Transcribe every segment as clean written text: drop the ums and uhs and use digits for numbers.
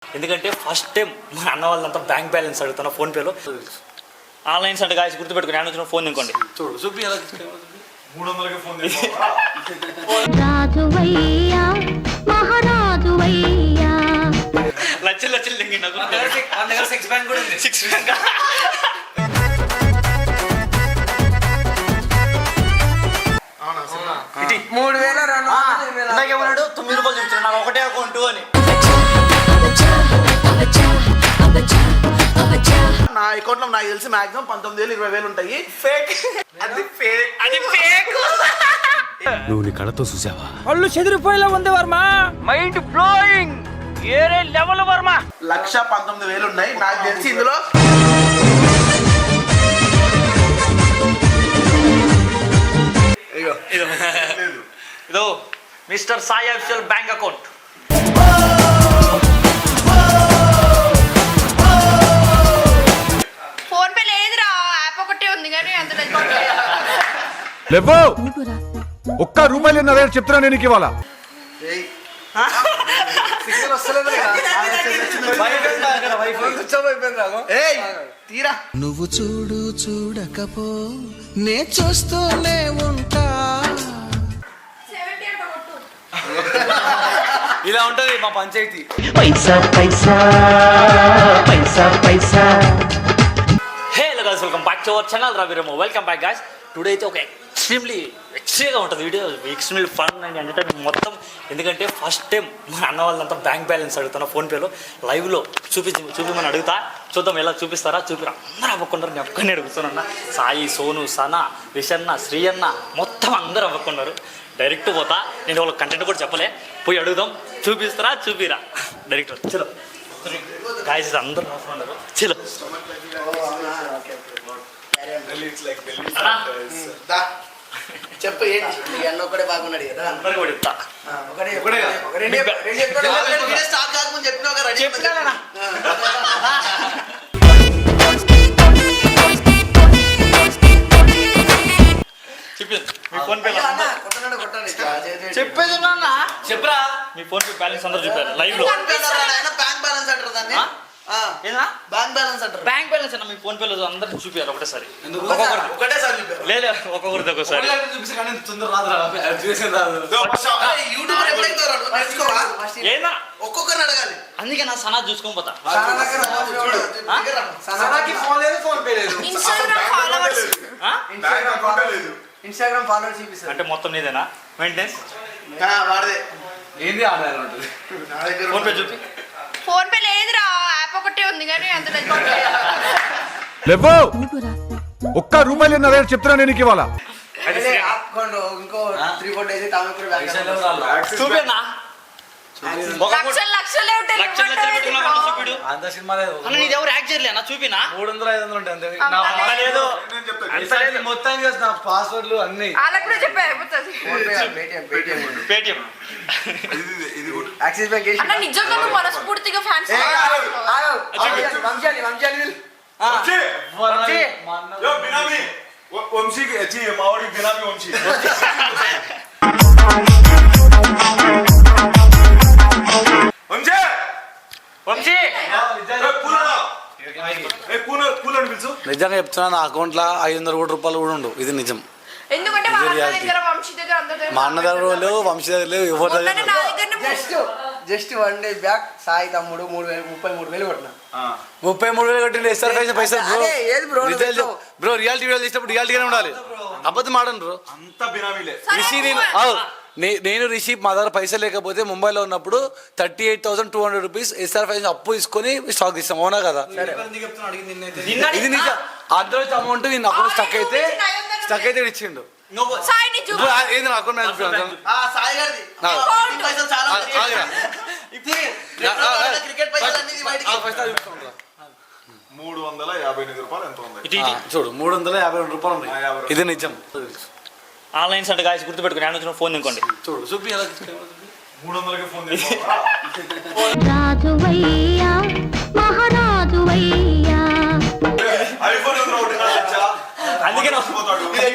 ఎందుకంటే first time మా అన్న వాళ్ళంతా బ్యాంక్ బ్యాలెన్స్ అడుగుతున్నా ఫోన్పేలో. ఆన్లైన్స్ అంటే గాయస్ గుర్తుపెట్టుకుని నేను వచ్చిన ఫోన్ ఇంకోండి చూడు చూపి ఎలా 300కి ఫోన్ లక్షలు లక్షలు లింగి సిక్స్ బ్యాంక్ కూడా ఉంది. 6 బ్యాంక్ 3,200 ఏమన్నాడు 9 రూపాయలు చూపించాడు నాకు ఒకటే అకౌంట్ అని. నా అకౌంట్ లో నాకు తెలిసి మాక్సిమం 19,000 20,000 ఉంటాయి. ఫేక్ అది ఫేక్. అది ఫేక్. నువ్వు నీ కళ్ళతో చూసావా? కళ్ళు చెదిరిపోయేలా ఉంది వర్మ, మైండ్ బ్లోయింగ్, ఏరే లెవెల్ వర్మ. 1,19,000 ఉన్నాయి నాకు తెలిసి ఇందులో. ఇదో mister Sai official bank account. Phone pay లేదురా, యాప్ ఒకటే ఉంది కానీ అందులో లేవో ఒక్క రూపాయలు అదే చెప్తున్నా నేను నీకు ఇవ్వాలా. సిగ్నల్ వస్తలేదు తీరా నువ్వు చూడు చూడకపో నే చూస్తూనే ఉంటా. ఇలా ఉంటది మా panchayat. Paisa paisa paisa paisa. Hey hello guys, welcome back to our channel Raviramo. Welcome back guys. Today అయితే ఒక ఎక్స్ట్రీగా ఉంటుంది video, extremely fun and entertainment మొత్తం. ఎందుకంటే ఫస్ట్ టైం మా అన్న వాళ్ళంతా బ్యాంక్ బ్యాలెన్స్ అడుగుతున్నా ఫోన్పేలో లైవ్లో చూపించమని అడుగుతా. చూద్దాం ఎలా చూపిస్తారా. చూపిరా అందరూ అవ్వకున్నారు. నేను ఒక్కనే అడుగుతున్నా. సాయి, సోను, సనా, విషన్న, శ్రీయన్న మొత్తం అందరూ అవ్వకున్నారు. డైరెక్ట్ పోతా. నేను వాళ్ళకి కంటెంట్ కూడా చెప్పలే. పోయి అడుగుదాం. చూపిస్తారా చూపిరా డైరెక్ట్. చలో గాయస్ అందరూ ఉన్నారు. చలో చెప్పు ఏంటి అన్న ఒకటే బాగున్నాడు కదా. అందరూ కూడా చెప్తా. స్టార్ట్ కాకముందు చెప్పినావు కదా. మీ ఫోన్ పే చెప్పేది చెప్పరా. మీ ఫోన్ పే బ్యాలెన్స్ అందరూ చూపారు లైవ్ లో. బ్యాంక్ బ్యాలెన్స్ అంటారు దాన్ని. ఏనా బ్యాంక్ బ్యాలెన్స్ అంటారు. బ్యాంక్ బ్యాలెన్స్ అన్న మీ ఫోన్ పేలో అందరూ చూపారు ఒకటేసారి. ఒకటేసారి చూపారు. లేదు ఒక్కొక్కరిది ఒక్కొక్కసారి. చూపిస్తే కానీ తొందర రాదు. యూట్యూబ్ ఎప్పుడైతే నేర్చుకోవా ఏనా ఒక్కొక్కరిని అడగాలి. అందుకే నా సనా చూసుకొని పోతా. సనాకి ఫోన్ లేదు, ఫోన్ పే లేదు. ఇన్స్టాగ్రామ్ ఫాలోవర్స్ చూపిస్తారు. అంటే మొత్తం నీదేనా మెయింటెనెన్స్? వాడదే. ఏంది ఆధార్ ఉంటుంది. నా దగ్గర ఫోన్ పే చూపి. ఫోన్ పే లేదురా, యాప్ ఒకటే ఉంది కానీ అందులో లేవో ఒక్క రూపాయలు అదే చెప్తున్నా నేను నీకు ఇవ్వాలా. ఇంకో 3-4 డేస్ చూపేనా లక్షలే ఉంటాయి. లక్షలు చూపిడు. అంత సినిమా లేదు. అన్న నీది ఎవరు యాక్ట్ చేయలే అన్న చూపినా. 300-500 ఉంటాయి అంతే. అంత లేదు. అంత లేదు. మొత్తానికి నా పాస్వర్డ్లు అన్ని వాళ్ళకి కూడా చెప్పే అయిపోతుంది. పేటిఎం యాక్సిస్ బ్యాంక్ అన్న నిజంగా నువ్వు మనస్ఫూర్తిగా ఫ్యాన్స్. వంశీ మావాడి బినామీ వంశీ. వంశీ నిజంగా చెప్తున్నా, నా అకౌంట్ లో 500 కోట్ల రూపాయలు కూడా ఉండవు. ఇది నిజం. ఎందుకంటే వాళ్ళ దగ్గర వంశీ దగ్గర అందరి దగ్గర మా అన్న దగ్గర లేవు, వంశీ దగ్గర లేవు, ఎవరి దగ్గర నా దగ్గరనే జస్ట్ 1 డే బ్యాక్ సాయి తమ్ముడు 33,000 కొట్టినా. 33,000 కట్టిండు. ఎస్ఆర్ పైసలు బ్రో. ఏది బ్రో బ్రో రియాలిటీ వీడియో చేసినప్పుడు రియాలిటీగానే ఉండాలి. అబద్ధం ఆడండి బ్రో. అంత బినామీలే. రిషి నేను రిషి మా దగ్గర పైసలు లేకపోతే ముంబైలో ఉన్నప్పుడు 38,200 రూపీస్ ఎస్ఆర్ ఫైవ్ అప్పు తీసుకొని స్టాక్ ఇస్తాం. అవునా కదా? ఇది నిజం. అందరూ అమౌంట్ నేను అకౌంట్ స్టక్ అయితే ఇచ్చిండు. ఏంది నా అకౌంట్ సాయి గారిది పైసలు చాలా క్రికెట్ పైసలు అన్ని బయటికి 358 రూపాయలు ఎంత ఉంది చూడు. 352 రూపాయలు ఉన్నాయి. ఇది నిజం. ఆన్లైన్స్ అంటే గాయస్ గుర్తుపెట్టుకుని నేను వచ్చిన ఫోన్ ఇంకోండి చూడు చూపి ఎలా 300కి ఫోన్ మహారాజువయ్యా. ఐఫోన్ అందుకే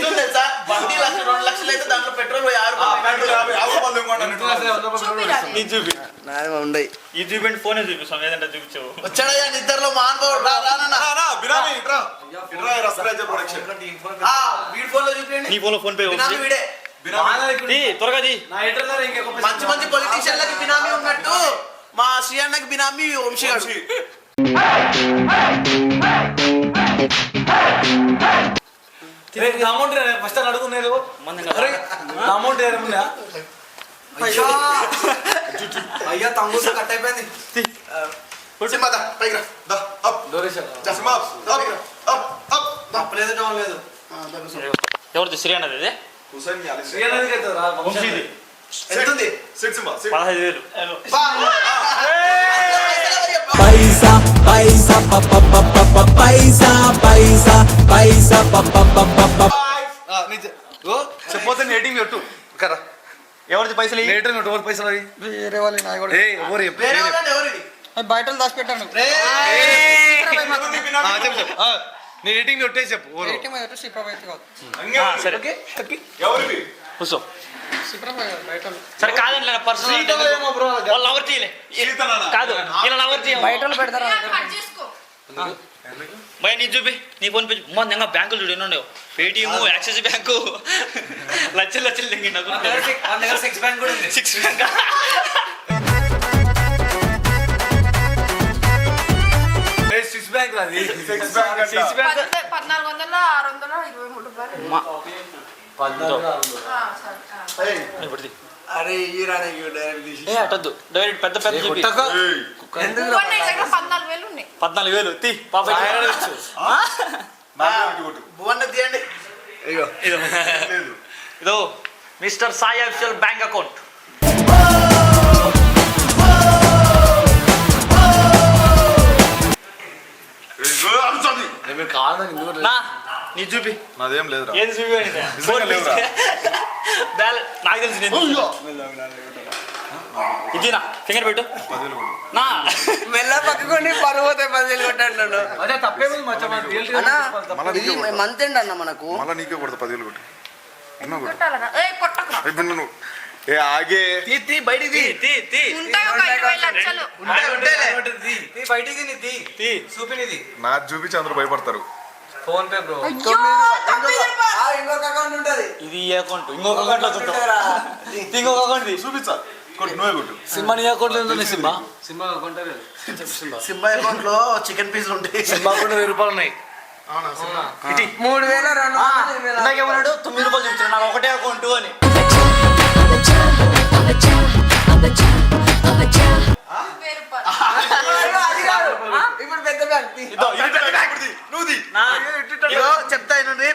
తెలుసా బండి 2 లక్షలు అయితే దాంట్లో పెట్రోల్ 6 రూపాయలు ఇది చూపి నాది ఉండయి ఇది చూపిండి ఫోనే చూపిస్తాం ఏదంటే చూపించావు వచ్చాడయ్యా నిద్రలో మానవుడు బినామీ ఇట్రా ఇట్రా రసరాజ ప్రొడక్షన్ వీడి ఫోన్ లో చూపించండి నీ ఫోన్లో ఫోన్ పే బినామీ వీడే త్వరగా ది మంచి మంచి పొలిటీషియన్లకి బినామీ ఉన్నట్టు మా శ్రీ అన్నకి బినామీ వంశీ గారు అమౌంట్ ఫస్ట్ అడుగున్నారు అమౌంట్ అయ్యా తమ్ముడు కట్ అయిపోయింది తప్పలేదు డౌన్ లేదు ఎవరిది శ్రీ అన్నది ఇది వంశీది ఎంతుంది 15,000 పైసా పైసా పైసా పైసా పైసా చెప్పొద్దు ఎయిటింగ్ పెట్టు కదా ఎవరిది పైసలు ఇయ్యి? ఎయిటింగ్ పెట్టు ఎవరు పైసలు అవి వేరే వాళ్ళు నాయ కూడా ఎవరు వేరే వాళ్ళని ఎవరిది బయట దాచి పెట్టాను చెప్పు నీ ఎయిటింగ్ పెట్టే చెప్పు ఎవరు సరే ఎవరివి కూర్చో బయట సరే కాదండి పర్సనల్ వాళ్ళు ఎవరు తీయలే కాదు ఇలా ఎవరు తీయ బయట పెడతారా కట్ చేసుకో భయ నీ చూపి నీ ఫోన్ పే మొన్న బ్యాంకులు చూడు ఎన్ని ఉండవు పేటిఎం యాక్సిస్ బ్యాంకు లక్షలు తెంగి నాకు 6 బ్యాంక్ కూడా ఉంది 6 బ్యాంక్ సిక్స్ బ్యాంక్ అది 6 బ్యాంక్ 1400 623 రూపాయలు ఇప్పుడు అరే ఈ రానికి డైరెక్ట్ తీసి ఏ అటొద్దు డైరెక్ట్ పెద్ద పెద్ద చూపి ఎందుకు ఇవ్వండి, నా దగ్గర 14,000 ఉన్నాయి 14,000 తీ పాప భువన్న తీయండి ఇగో ఇదో mister Sai official bank account మీరు కావాలని నా నీ చూపి నాదేం లేదురా ఏది చూపి నిజంగా లేవురా. నాకు తెలుసు నేను ఇదినా ఫింగర్ పెట్టు నా మెల్ల పక్కకొని పరువుతే 10,000 కొట్టాడు అదే తప్పేమి మంత్ ఎండ్ అన్న మనకు మళ్ళా నీకే కొడతా 10,000 కొట్టి ఎన్నో కొట్టు. కొట్టాలనా ఏ కొట్టకు అయిపోయింది నువ్వు ఏ ఆగే తీ బయటికి తీ ఉంటాయి ఒక 20 లక్షలు బయటికి తీ చూపినిది నా చూపించి అందరూ భయపడతారు ఫోన్ పే బ్రో అయ్యో 90 రూపాయలు ఇంకొక అకౌంట్ ఉంటది ఇది ఈ అకౌంట్ ఇంకొక అకౌంట్ లో చూద్దాం ఇంకొక అకౌంట్ చూపించా కొట్టు నువ్వే కొట్టు సినిమా నీ అకౌంట్ ఉంది cinema cinema account Simba account లో చికెన్ పీసులు ఉంటాయి సినిమా అకౌంట్ 1000 రూపాయలు ఉన్నాయి 3,200 ఇందాకేమన్నాడు 9 రూపాయలు చూపించాడు నాకు ఒకటే అకౌంట్ అని ఇప్పుడు పెద్ద బ్యాంక్ ఇదో ఇది పెద్ద బ్యాంక్. నువ్వుది నా చెప్తా వినండి.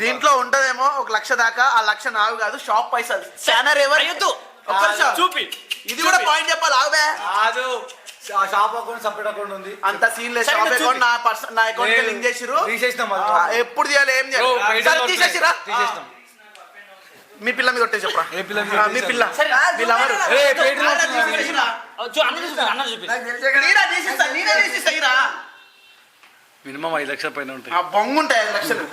దీంట్లో ఉంటదేమో 1,00,000 దాకా ఆ 1,00,000 నావి కాదు షాప్ పైసలు స్కానర్ ఎవరు అయ్యొద్దు. ఒక్క నిమిషం. చూపి ఇది కూడా పాయింట్ చెప్పాలి ఆగుబే కాదు షాప్ అకౌంట్ సపరేట్ అకౌంట్ ఉంది అంత సీన్ లేదు సరే, షాప్ చూపి. అకౌంట్ నా అకౌంట్ కి లింక్ చేసిరు తీసేసినాం ఎప్పుడు తీయాలి ఏం చేయాలి సరే, తీసేసిరా తీసేసినాం మీ పిల్ల మీద కొట్టే చెప్పరా ఏ పిల్ల మీద మీ పిల్ల వీళ్ళెవరు? ఏ, పేటలో ఆడ తీసేసిరా? అన్న చూపి నేనే తీసిస్తా ఇరా. మినిమం 5 లక్షల పైన ఉంటాయి ఆ బొంగు ఉంటాయి 5 లక్షలు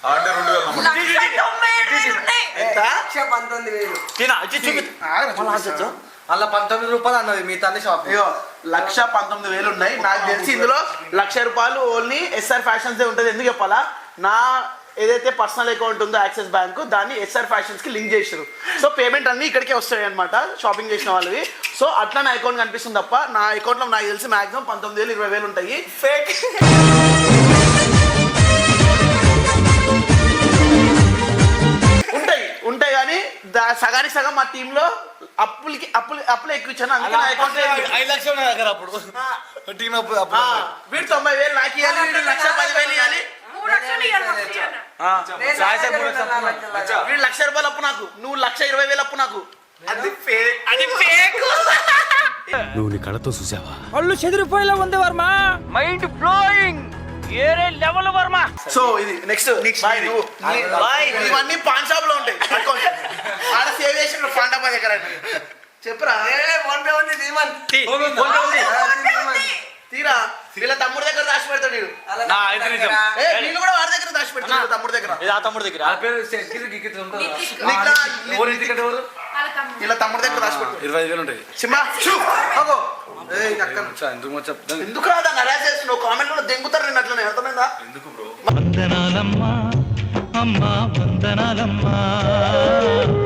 అంటే 2,000 ఉన్నాయి ఎంత 19,000 తినా ఇచ్చి చూపి అలా 19 రూపాయలు అన్నది మీ తల్లి షాప్ అయ్యో 1,19,000 ఉన్నాయి నాకు తెలిసి ఇందులో 1,00,000 రూపాయలు ఓన్లీ ఎస్ఆర్ ఫ్యాషన్స్ ఉంటుంది. ఎందుకు చెప్పాలా నా ఏదైతే పర్సనల్ అకౌంట్ ఉందో యాక్సిస్ బ్యాంక్ దాన్ని ఎస్ఆర్ ఫ్యాషన్స్ కి లింక్ చేసారు. సో పేమెంట్ అన్ని ఇక్కడికే వస్తాయి అనమాట షాపింగ్ చేసిన వాళ్ళవి. సో అట్లా నా అకౌంట్ కనిపిస్తుంది తప్ప నా అకౌంట్ లో నాకు తెలిసి మాక్సిమం 19,000 20,000 ఉంటాయి. ఫేక్ ఉంటాయి కానీ సగానికి సగం మా టీమ్ లో అప్పులు ఎక్కువ ఇచ్చాను. అందుకే నా అకౌంట్ 5 లక్షలు ఉన్నాయి దగ్గర అప్పుడు టీమ్ అప్పుడు వీడు 90,000 నాకు ఇవ్వాలి, వీడు 1,10,000 ఇవ్వాలి, 3 లక్షలు ఇవ్వాలి మాకు అన్న. వీడు 1,00,000 రూపాయలు అప్పు నాకు, నువ్వు 1,20,000 అప్పు నాకు. అది ఫేక్ అది ఫేక్ నువ్వు నీ కళతో చూసావా కళ్ళు చెదిరిపోయేలా ఉంది వర్మ మైండ్ బ్లోయింగ్ ఏరే లెవెల్ వర్మ సో ఇది నెక్స్ట్ ఇవన్నీ పాన్ షాప్ లో ఉంటాయి అకౌంట్ ఆడ సేవ్ చేసిన పాన్ డబ్బా దగ్గర చెప్పురా తీరా వీళ్ళ తమ్ముడి దగ్గర దాచి పెడతాడు వీడు. నా అయితే నిజం. వీళ్ళు కూడా వాడి దగ్గర దాచి పెడతాడు వీళ్ళ తమ్ముడి దగ్గర. ఇది ఆ తమ్ముడి దగ్గర ఆ పేరు సెక్కిరి గిక్కిరి ఉంటుంది కదా. నీకు ఎవరు ఇంటికంటే ఎవరు? వాళ్ళ తమ్ముడు. వీళ్ళ తమ్ముడి దగ్గర దాచి పెడతాడు. 25,000 ఉంటాయి. సింహా చూ అగో ఏయ్ అక్క చా, ఎందుకు మరి చెప్తాను. ఎందుకు రాదా అరెస్ట్ చేస్తున్నావు? కామెంట్ లో దెంగుతారు నేను అట్లనే అర్థమైందా? ఎందుకు బ్రో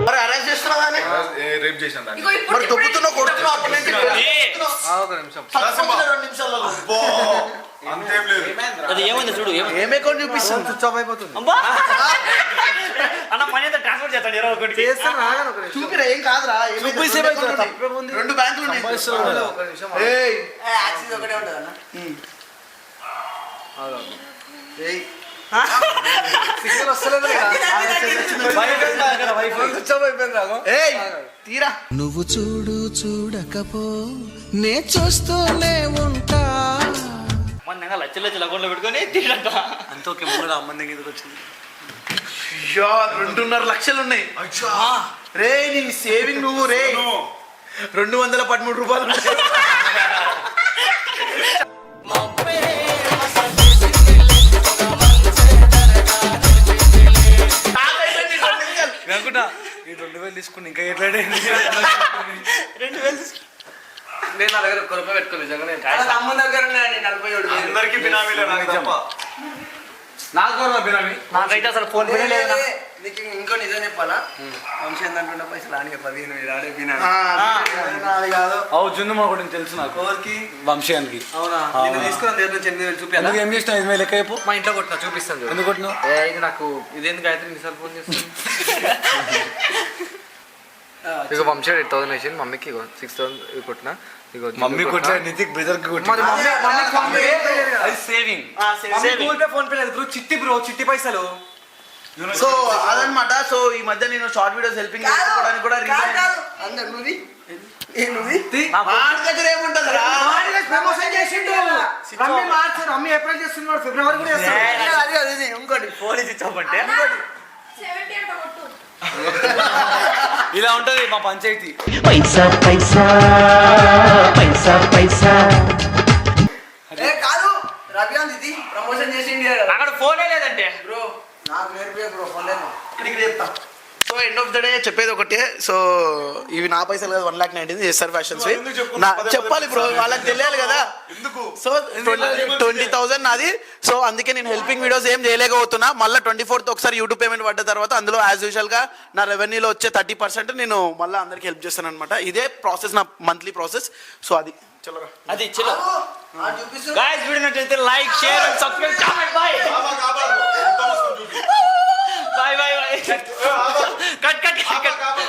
మరి అరెస్ట్ చేస్తున్నావా అని? రేప్ చేసిన దాన్ని ఇగో ఇప్పుడు మరి దొబ్బుతున్నావు కొడుతున్నావు అప్పటి నుంచి ఒక నిమిషం. చచ్చిపోతున్నా 2 నిమిషాలలో. అబ్బో, అంతేం లేదు అది ఏమైంది చూడు ఏమైంది ఏం అకౌంట్ చూపిస్తుంది? స్విచ్ ఆఫ్ అయిపోతుంది. అబ్బా అన్న మనీ అంతా ట్రాన్స్ఫర్ చేస్తాడు 21కి చూపిరా ఏం కాదురా ఏమైంది? చూపిస్తే రెండు ఏమైంది? అకౌంట్లు తప్పేముంది? ఉన్నాయి. 2 బ్యాంకులు ఉన్నాయి. ఒక నిమిషం. ఏయ్ సిగ్నల్ వస్తలేదు కదా. స్విచ్ ఆఫ్ అయిపోయింది రాఘవ. ఏయ్ తీరా నువ్వు చూడు చూడకపో నే చూస్తూనే ఉంటా. మన లచ్చలు అకౌంట్లో పెట్టుకొని తీరంట అంత ఓకే ముందు అమ్మ దగ్గర ఎందుకు వచ్చింది? అయ్యో 2.5 లక్షలు ఉన్నాయి. రే నీ సేవింగ్ నువ్వు రే 213 రూపాయలు ఉన్నాయి. నేను అనుకుంటా ఈ 2,000 తీసుకుని ఇంకా ఎట్లా 2000 నేను నా దగ్గర 1 రూపాయి పెట్టుకోలేదు నిజంగా. అందరికి బినామీలే నాకు తప్ప నాకు కూడా బినామీ. నాకైతే అసలు ఫోన్ పే లేదు ఇంకో నిజం చెప్పాలా వంశీ ఏంటంటే పైసలు ఆడికి 15,000 ఆడే బినా అది కాదు అవు జున్ను మా కూడా తెలుసు నాకు. ఎవరికి వంశీయానికి. అవునా నేను తీసుకున్న దగ్గర నుంచి 8,000 చూపి ఎందుకు ఏం చేసినావు? 5,000 లెక్క అయిపో. మా ఇంట్లో కొట్టినా చూపిస్తాను చూడు. ఎందుకు కొట్టినావు? ఇది నాకు ఇదేందుకు గాయత్రి నిసార్లు ఫోన్ చేస్తాను ఇక వంశీ 8,000 వేసింది మమ్మీకి 6,000 కొట్టినా ఇక మమ్మీ కొట్టా నితిక్ బ్రదర్ కి కొట్టి. అది సేవింగ్. ఫోన్ పే లేదు చిట్టి బ్రో చిట్టి పైసలు సో అదనమాట. సో ఈ మధ్య నేను షార్ట్ వీడియోస్ హెల్పింగ్ చేసుకోవడానికి కూడా reason వాడి దగ్గర ఏముంటది రా? ప్రమోషన్ చేసిండు రమ్మి మార్చ్ రమ్మి ఏప్రిల్ చేస్తున్నాడు ఫిబ్రవరి కూడా చేస్తాడు ఇంకోటి పోలీస్ ఇచ్చామంటే 70 అంట కొట్టు. ఇలా ఉంటది మా పంచాయతీ. పైసా పైసా పైసా పైసా. కాదు రవికాంత్ ఇది ప్రమోషన్ చేసిండు అక్కడ ఫోనే లేదంటే బ్రో నాకు నేర్పే బ్రో ఫోన్ లేదు ఇక్కడ చెప్తా. So end of the day చెప్పేది ఒకటే. సో ఇవి నా పైసలు కదా 1,19,000 ఎస్ఆర్ ఫ్యాషన్స్ చెప్పాలి బ్రో, వాళ్ళకి తెలియాలి కదా. సో 20,000 నాది. సో అందుకే నేను హెల్పింగ్ వీడియోస్ ఏం చేయలేకపోతున్నా. మళ్ళీ 24th ఒకసారి యూట్యూబ్ పేమెంట్ పడ్డ తర్వాత అందులో యాజ్ యూజువల్ గా నా రెవెన్యూలో వచ్చే 30% నేను మళ్ళీ అందరికి హెల్ప్ చేస్తాను అనమాట. ఇదే ప్రాసెస్, నా మంత్లీ ప్రాసెస్. సో అది చలో అది చలో చూపిస్తు గాయ్స్ వీడియో నచ్చితే like share and subscribe comment by by by cut cut